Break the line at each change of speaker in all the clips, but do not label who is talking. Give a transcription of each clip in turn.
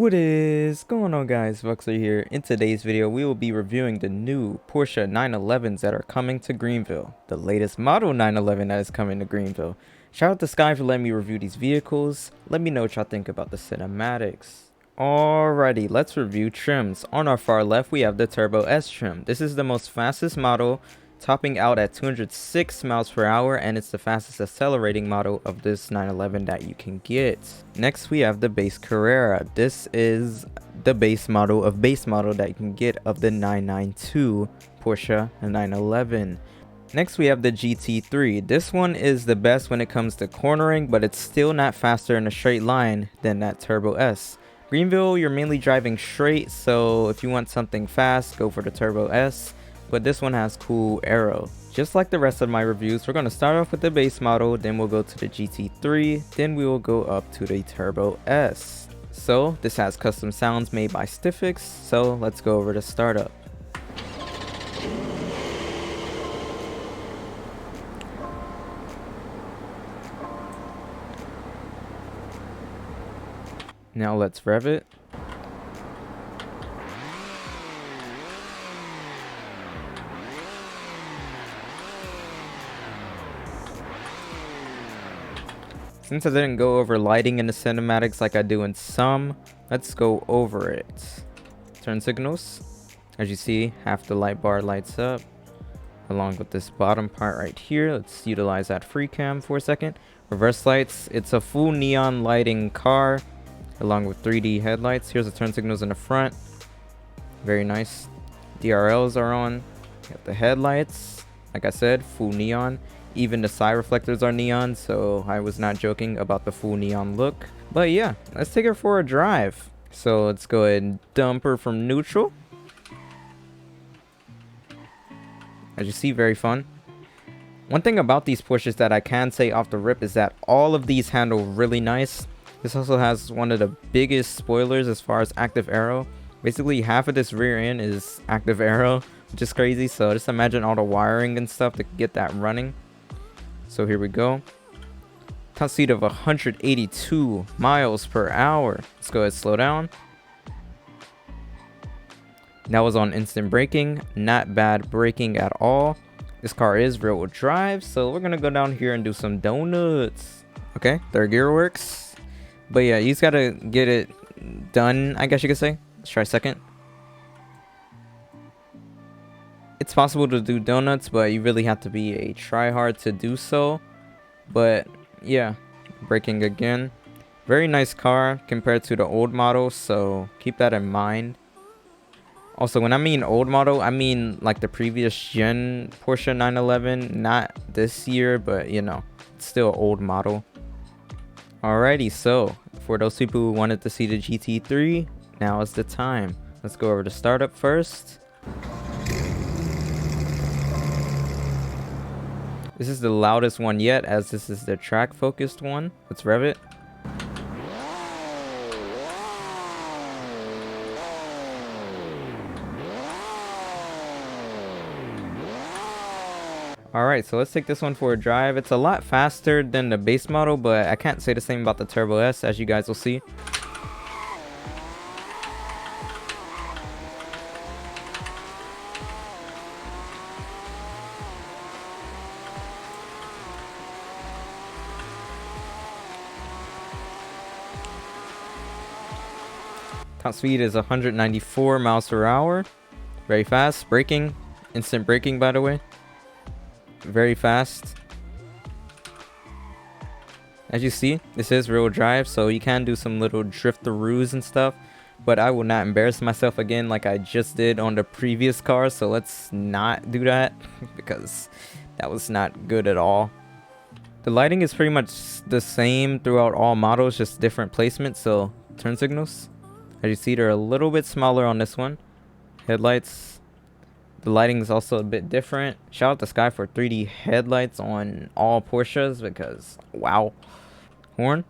What is going on, guys? Vuxury here. In today's video, we will be reviewing the new Porsche 911s that are coming to Greenville. The latest model 911 that is coming to Greenville. Shout out to Sky for letting me review these vehicles. Let me know what y'all think about the cinematics. Alrighty, let's review trims. On our far left, we have the Turbo S trim. This is the most fastest model, topping out at 206 miles per hour, and it's the fastest accelerating model of this 911 that you can get. Next, we have the base Carrera. This is the base model that you can get of the 992 Porsche 911. Next, we have the GT3. This one is the best when it comes to cornering, but it's still not faster in a straight line than that Turbo S. Greenville, you're mainly driving straight, so if you want something fast, go for the Turbo S. But this one has cool aero. Just like the rest of my reviews, we're going to start off with the base model, then we'll go to the GT3, then we will go up to the Turbo S. So this has custom sounds made by Stiffix, so let's go over to startup. Now let's rev it. Since I didn't go over lighting in the cinematics like I do in some, let's go over it. Turn signals. As you see, half the light bar lights up, along with this bottom part right here. Let's utilize that free cam for a second. Reverse lights. It's a full neon lighting car, along with 3D headlights. Here's the turn signals in the front. Very nice. DRLs are on. Got the headlights. Like I said, full neon. Even the side reflectors are neon, so I was not joking about the full neon look. But yeah, let's take her for a drive. So let's go ahead and dump her from neutral. As you see, very fun. One thing about these Porsches that I can say off the rip is that all of these handle really nice. This also has one of the biggest spoilers as far as active aero. Basically, half of this rear end is active aero, which is crazy. So just imagine all the wiring and stuff to get that running. So here we go. Top speed of 182 miles per hour. Let's go ahead and slow down. That was on instant braking. Not bad braking at all. This car is rear wheel drive, so we're gonna go down here and do some donuts. Okay, third gear works. But yeah, you just gotta get it done, I guess you could say. Let's try second. It's possible to do donuts, but you really have to be a tryhard to do so. But yeah, braking again. Very nice car compared to the old model, so keep that in mind. Also, when I mean old model, I mean like the previous gen Porsche 911, not this year, but you know, it's still old model. Alrighty, so for those people who wanted to see the GT3, now is the time. Let's go over to startup first. This is the loudest one yet, as this is the track focused one. Let's rev it. Alright, so let's take this one for a drive. It's a lot faster than the base model, but I can't say the same about the Turbo S, as you guys will see. Top speed is 194 miles per hour. Very fast. Braking. Instant braking, by the way. Very fast. As you see, this is rear wheel drive, so you can do some little driftaroos and stuff. But I will not embarrass myself again like I just did on the previous car. So let's not do that because that was not good at all. The lighting is pretty much the same throughout all models, just different placement. So turn signals. As you see, they're a little bit smaller on this one. Headlights. The lighting is also a bit different. Shout out to Sky for 3D headlights on all Porsches because, wow. Horn.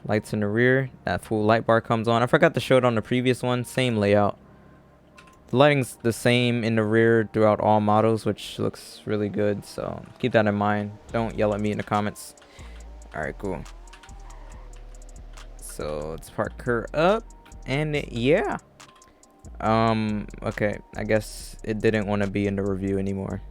Lights in the rear. That full light bar comes on. I forgot to show it on the previous one. Same layout. The lighting's the same in the rear throughout all models, which looks really good. So keep that in mind. Don't yell at me in the comments. Alright, cool. So let's park her up, and yeah. Okay, I guess it didn't want to be in the review anymore.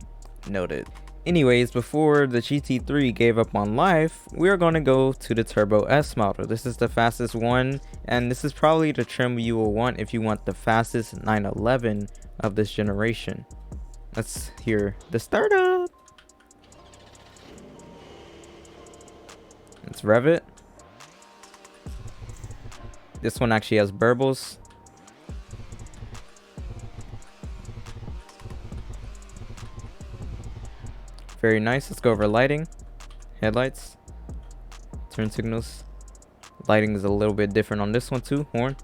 Noted. Anyways, before the GT3 gave up on life, we're going to go to the Turbo S model. This is the fastest one, and this is probably the trim you will want if you want the fastest 911 of this generation. Let's hear the startup. Let's rev it. This one actually has burbles. Very nice. Let's go over lighting, headlights, turn signals. Lighting is a little bit different on this one too. Horn,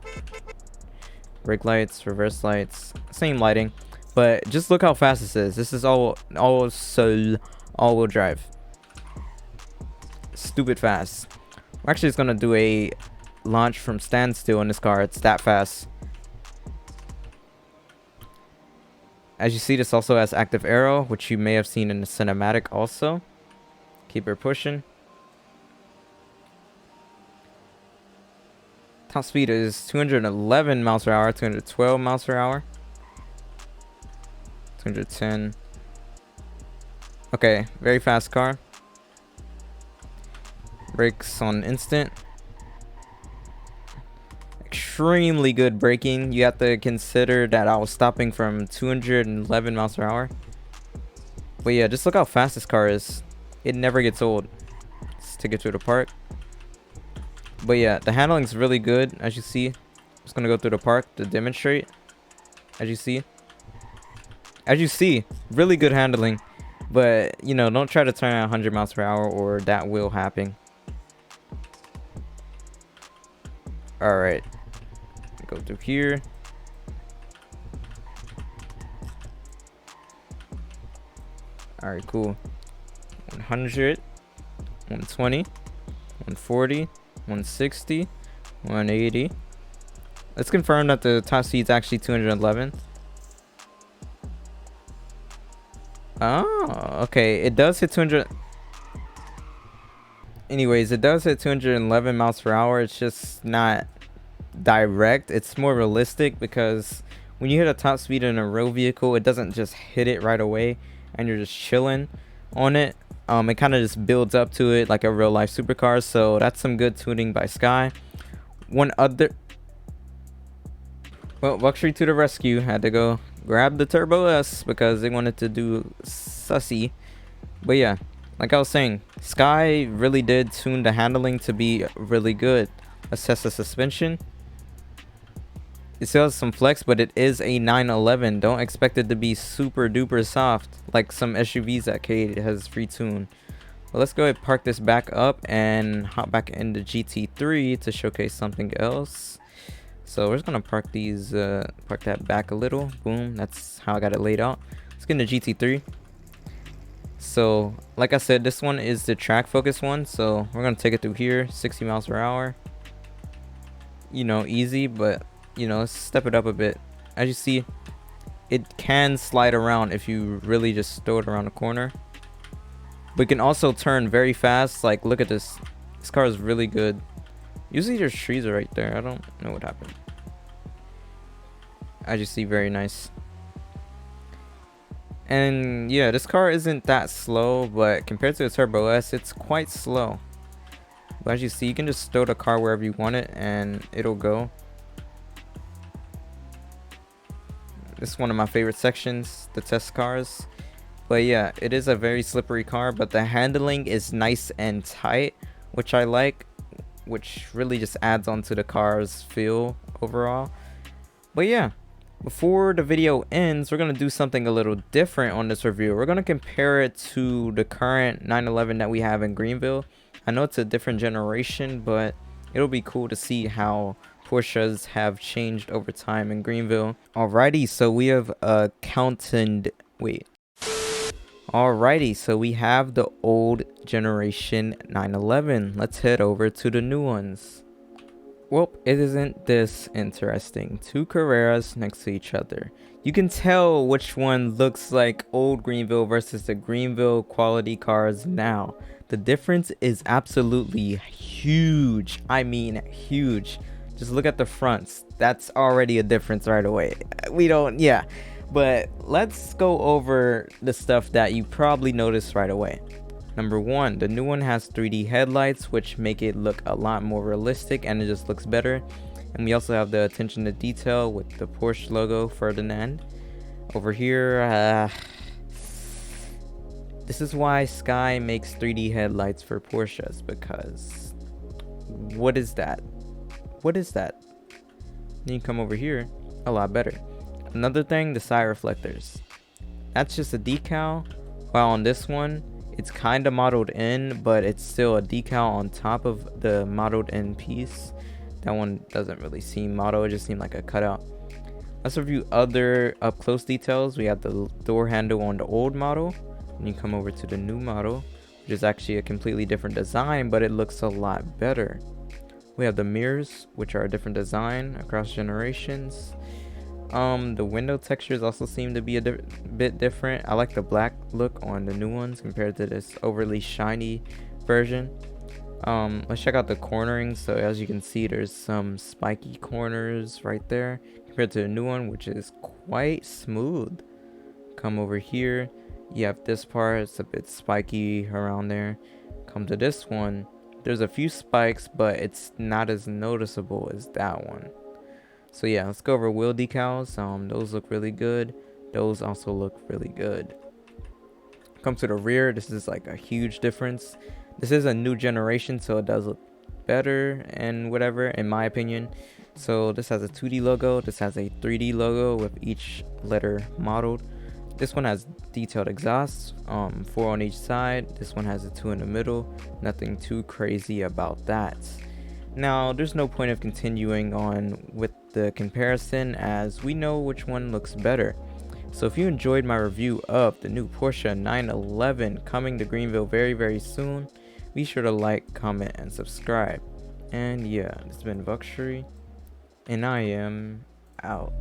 brake lights, reverse lights, same lighting, but just look how fast this is. This is all-wheel drive. Stupid fast. We're actually just gonna do a launch from standstill in this car. It's that fast. As you see, this also has active aero, which you may have seen in the cinematic also. Keep her pushing. Top speed is 211 miles per hour, 212 miles per hour, 210. Okay, very fast car. Brakes on instant. Extremely good braking. You have to consider that I was stopping from 211 miles per hour. But yeah, just look how fast this car is. It never gets old. Let's take it to the park. But yeah, the handling is really good, as you see. Just gonna go through the park to demonstrate. As you see, really good handling. But you know, don't try to turn at 100 miles per hour, or that will happen. All right. Go through here. All right, cool. 100, 120, 140, 160, 180. Let's confirm that the top speed is actually 211. Oh, okay. It does hit 200. Anyways, it does hit 211 miles per hour. It's just not direct. It's more realistic, because when you hit a top speed in a real vehicle, it doesn't just hit it right away and you're just chilling on it. It kind of just builds up to it like a real life supercar. So that's some good tuning by Sky. Well, Vuxury to the rescue. Had to go grab the Turbo S because they wanted to do sussy. But yeah, like I was saying, Sky really did tune the handling to be really good. Assess the suspension. It still has some flex, but it is a 911. Don't expect it to be super duper soft like some SUVs that Cade has retuned. Well, let's go ahead and park this back up and hop back into GT3 to showcase something else. So we're just gonna park these, park that back a little. Boom, that's how I got it laid out. Let's get into GT3. So like I said, this one is the track focus one. So we're gonna take it through here, 60 miles per hour. You know, easy, but you know, let's step it up a bit. As you see, it can slide around if you really just throw it around the corner. But it can also turn very fast. Like, look at this. This car is really good. Usually there's trees right there. I don't know what happened. As you see, very nice. And yeah, this car isn't that slow, but compared to the Turbo S, it's quite slow. But as you see, you can just throw the car wherever you want it and it'll go. This is one of my favorite sections, the test cars. But yeah, it is a very slippery car, but the handling is nice and tight, which I like, which really just adds on to the car's feel overall. But yeah, before the video ends, we're going to do something a little different on this review. We're going to compare it to the current 911 that we have in Greenville. I know it's a different generation, but it'll be cool to see how Porsches have changed over time in Greenville. Alrighty, so we have Alrighty, so we have the old generation 911. Let's head over to the new ones. Well, it isn't this interesting. Two Carreras next to each other. You can tell which one looks like old Greenville versus the Greenville quality cars now. The difference is absolutely huge. I mean, huge. Just look at the fronts. That's already a difference right away. We don't, yeah. But let's go over the stuff that you probably noticed right away. Number one, the new one has 3D headlights, which make it look a lot more realistic and it just looks better. And we also have the attention to detail with the Porsche logo Ferdinand. Over here, this is why Sky makes 3D headlights for Porsches, because what is that? What is that? Then you come over here, a lot better. Another thing, the side reflectors. That's just a decal, while on this one, it's kind of modeled in, but it's still a decal on top of the modeled in piece. That one doesn't really seem modeled, it just seemed like a cutout. Let's review other up close details. We have the door handle on the old model. When you come over to the new model, which is actually a completely different design, but it looks a lot better. We have the mirrors, which are a different design across generations. The window textures also seem to be a bit different. I like the black look on the new ones compared to this overly shiny version. Let's check out the cornering. So as you can see, there's some spiky corners right there compared to the new one, which is quite smooth. Come over here, you have this part, it's a bit spiky around there. Come to this one, there's a few spikes, but it's not as noticeable as that one. So yeah, let's go over wheel decals. Those look really good. Those also look really good. Come to the rear, this is like a huge difference. This is a new generation, so it does look better and whatever, in my opinion. So this has a 2D logo, this has a 3D logo with each letter modeled. This one has detailed exhausts, 4 on each side. This one has a 2 in the middle. Nothing too crazy about that. Now, there's no point of continuing on with the comparison as we know which one looks better. So if you enjoyed my review of the new Porsche 911 coming to Greenville very, very soon, be sure to like, comment, and subscribe. And yeah, this has been Vuxury, and I am out.